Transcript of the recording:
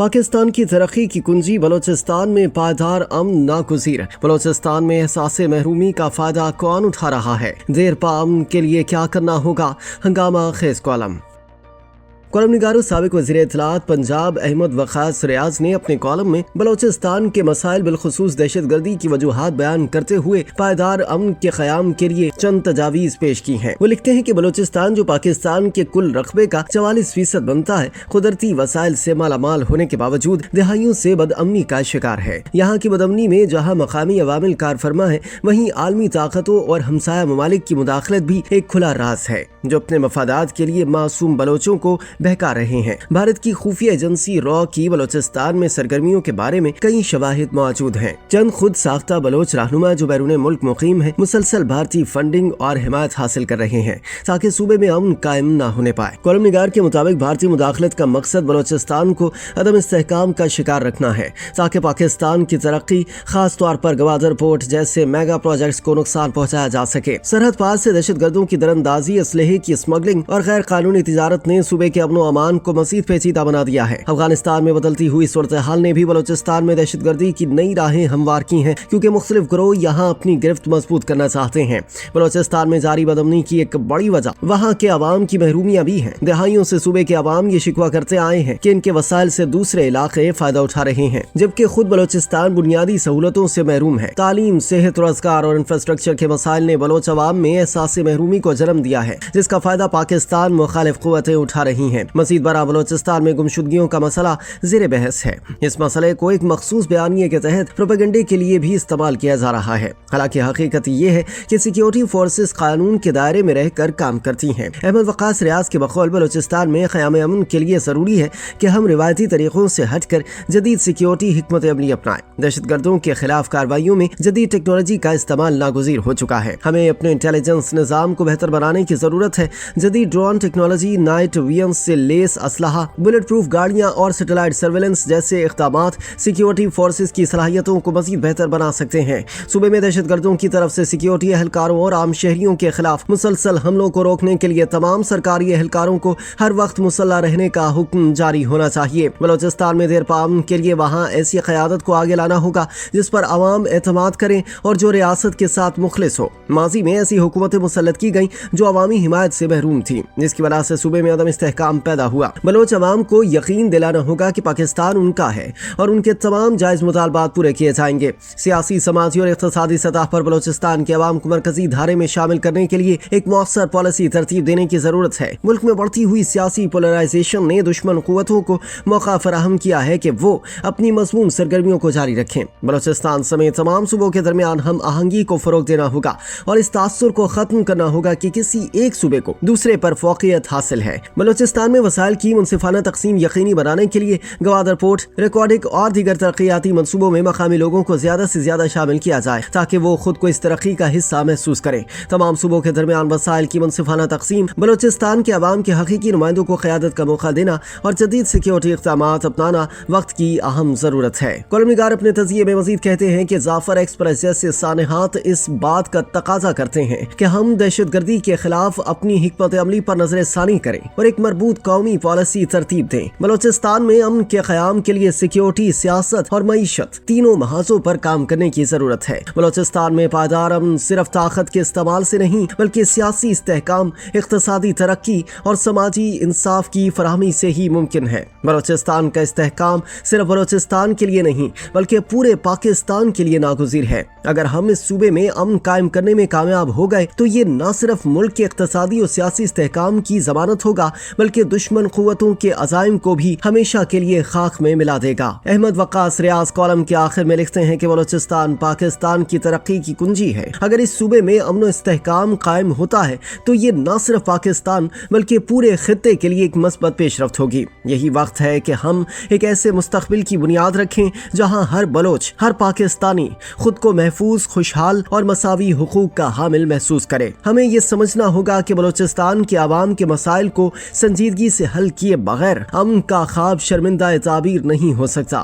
पाकिस्तान की तरक्की की कुंजी बलोचिस्तान में पायदार अमन नागुज़ीर। बलोचिस्तान में एहसास महरूमी का फायदा कौन उठा रहा है? देर पा अमन के लिए क्या करना होगा? हंगामा खेज कॉलम निगारों साबिक वज़ीर इत्तलाआत पंजाब अहमद वक़ास रियाज ने अपने कॉलम में बलोचिस्तान के मसाइल बिलखुसूस दहशतगर्दी की वजूहात बयान करते हुए पायदार अमन के क़याम के लिए चंद तजावीज़ पेश की हैं। वो लिखते हैं कि बलोचिस्तान जो पाकिस्तान के कुल रकबे का 44% बनता है, कुदरती वसाइल से मालामाल होने के बावजूद दहाइयों से बदअमनी का शिकार है। यहाँ की बदअमनी में जहाँ मकामी अवामिल कार फरमा है, वहीं आलमी ताकतों और हमसाया ममालिक की मुदाखलत भी एक खुला राज है जो अपने मफादात के लिए मासूम बलोचों को बहका रहे हैं। भारत की खुफिया एजेंसी रॉ की बलोचिस्तान में सरगर्मियों के बारे में कई शवाहिद मौजूद हैं। चंद खुद साख्ता बलोच रहनुमा जो बैरून मुल्क मुकीम है, मुसलसल भारतीय फंडिंग और हिमायत हासिल कर रहे हैं ताकि सूबे में अमन कायम न होने पाए। कॉलम निगार के मुताबिक भारतीय मुदाखलत का मकसद बलोचिस्तान को अदम इस्तेहकाम का शिकार रखना है ताकि पाकिस्तान की तरक्की, खास तौर पर गवादर पोर्ट जैसे मेगा प्रोजेक्ट्स को नुकसान पहुँचाया जा सके। सरहद पार से दहशत गर्दों की दरअंदाजी, असलहे की स्मगलिंग और गैर कानूनी तिजारत ने सूबे के अमन अमान को मजीद पेचीदा बना दिया है। अफगानिस्तान में बदलती हुई सूरत हाल ने भी बलोचिस्तान में दहशतगर्दी की नई राहें हमवार की हैं, क्योंकि मुख्तलिफ गिरोह यहाँ अपनी गिरफ्त मजबूत करना चाहते हैं। बलोचिस्तान में जारी बदअमनी की एक बड़ी वजह वहाँ के अवाम की महरूमियाँ भी हैं। दहाइयों से सूबे के अवाम ये शिकवा करते आए हैं कि इनके वसाइल से दूसरे इलाके फायदा उठा रहे हैं, जबकि खुद बलोचिस्तान बुनियादी सहूलतों से महरूम है। तालीम, सेहत, रोजगार और इंफ्रास्ट्रक्चर के मसाइल ने बलोच अवाम में एहसास महरूमी को जन्म दिया है, जिसका फायदा पाकिस्तान मुखालिफ कुव्वतें उठा रही हैं। मजीद बरा बलोचिस्तान में गुमशुदगियों का मसला ज़ेर बहस है। इस मसले को एक मखसूस बयानिए के तहत प्रोपेगेंडे के लिए भी इस्तेमाल किया जा रहा है। हालांकि हकीकत ये है कि सिक्योरिटी फोर्सेस कानून के दायरे में रहकर काम करती हैं। अहमद वक़ास रियाज के बकौल बलोचिस्तान में क़याम अमन के लिए ज़रूरी है कि हम रिवायती तरीक़ों से हटकर जदीद सिक्योरिटी हिकमत अमली अपनाएं। दहशतगर्दों के खिलाफ कार्रवाइयों में जदीद टेक्नोलॉजी का इस्तेमाल नागुज़ीर हो चुका है। हमें अपने इंटेलिजेंस निज़ाम को बेहतर बनाने की ज़रूरत है। जदीद ड्रोन टेक्नोलॉजी, नाइट विजन से लेस असलहा, बुलेट प्रूफ गाड़ियां और सैटेलाइट सर्वेलेंस जैसे इक़दामात सिक्योरिटी फोर्सेस की सलाहियतों को मज़ीद बेहतर बना सकते हैं। सूबे में दहशतगर्दों की तरफ से सिक्योरिटी एहलकारों और आम शहरियों के खिलाफ मुसलसल हमलों को रोकने के लिए तमाम सरकारी एहलकारों को हर वक्त मुसल्लह रहने का हुक्म जारी होना चाहिए। बलोचिस्तान में देर पा अमन के लिए वहाँ ऐसी क़यादत को आगे लाना होगा जिस पर आवाम एतमाद करें और जो रियासत के साथ मुखलिस हो। माजी में ऐसी हुकूमतें मुसल्लत की गईं जो अवामी हिमायत से महरूम थी, जिसकी वजह से सूबे में अदम इस्तेहकाम पैदा हुआ। बलोच अवाम को यकीन दिलाना होगा कि पाकिस्तान उनका है और उनके तमाम जायज़ मुतालबात पूरे किए जाएंगे। सियासी, समाजी और इक़्तिसादी सतह पर बलोचिस्तान के अवाम को मरकजी धारे में शामिल करने के लिए एक मौसर पॉलिसी तरतीब देने की ज़रूरत है। मुल्क में बढ़ती हुई सियासी पोलराइजेशन ने दुश्मन कुव्वतों को मौका फराहम किया है कि वो अपनी मज़मूम सरगर्मियों को जारी रखें। बलोचिस्तान समेत तमाम सूबों के दरमियान हम आहंगी को फ़रोग़ देना होगा और इस तासुर को ख़त्म करना होगा कि किसी एक सूबे को दूसरे पर फ़ौक़ियत हासिल है। बलोचिस्तान में वसाइल की मुनसिफाना तक़सीम यकीनी बनाने के लिए गवादर पोर्ट, रिकॉर्डिंग और दीगर तरक्याती मंसूबों में मकामी लोगों को ज़्यादा से ज़्यादा शामिल किया जाए ताकि वो खुद को इस तरक्की का हिस्सा महसूस करें। तमाम सूबों के दरमियान वसाइल की मुनसिफाना तक़सीम, बलोचिस्तान के अवाम के हकीकी नुमाइंदों को क़यादत का मौका देना और जदीद सिक्योरिटी इक़दामात अपनाना वक्त की अहम ज़रूरत है। कॉलम निगार अपने तज़किये में मज़ीद कहते हैं कि जाफर एक्सप्रेस जैसे सानहात इस बात का तकाजा करते हैं कि हम दहशतगर्दी के खिलाफ अपनी हिकमत अमली पर नजर सानी करें और एक मरबूत कौमी पॉलिसी तरतीब दें। बलोचिस्तान में अमन के क़याम के लिए सिक्योरिटी, सियासत और मईशत तीनों महाजों पर काम करने की जरूरत है। बलोचिस्तान में पायदार अमन सिर्फ ताकत के इस्तेमाल से नहीं बल्कि सियासी इस्तेहकाम, इक़्तिसादी तरक्की और समाजी इंसाफ की फराहमी से ही मुमकिन है। बलोचिस्तान का इस्तेहकाम सिर्फ बलोचिस्तान के लिए नहीं बल्कि पूरे पाकिस्तान के लिए नागुज़ीर है। अगर हम इस सूबे में अमन कायम करने में कामयाब हो गए तो ये न सिर्फ मुल्क के इक़्तिसादी और सियासी इस्तेहकाम की ज़मानत होगा बल्कि दुश्मन कुव्वतों के अज़ाइम को भी हमेशा के लिए खाक में मिला देगा। अहमद वक़ास रियाज कॉलम के आखिर में लिखते हैं कि बलोचिस्तान पाकिस्तान की तरक्की की कुंजी है। अगर इस सूबे में अमन और इस्तेहकाम कायम होता है तो ये न सिर्फ पाकिस्तान बल्कि पूरे खित्ते के लिए एक मस्बत पेशरफ्त होगी। यही वक्त है कि हम एक ऐसे मुस्तक़बिल की बुनियाद रखें जहाँ हर बलोच, हर पाकिस्तानी खुद को महफूज, खुशहाल और मसावी हुकूक का हामिल महसूस करे। हमें ये समझना होगा कि बलोचिस्तान के अवाम के मसाइल को संजीदगी से हल किए बगैर अमन का ख्वाब शर्मिंदा ताबीर नहीं हो सकता।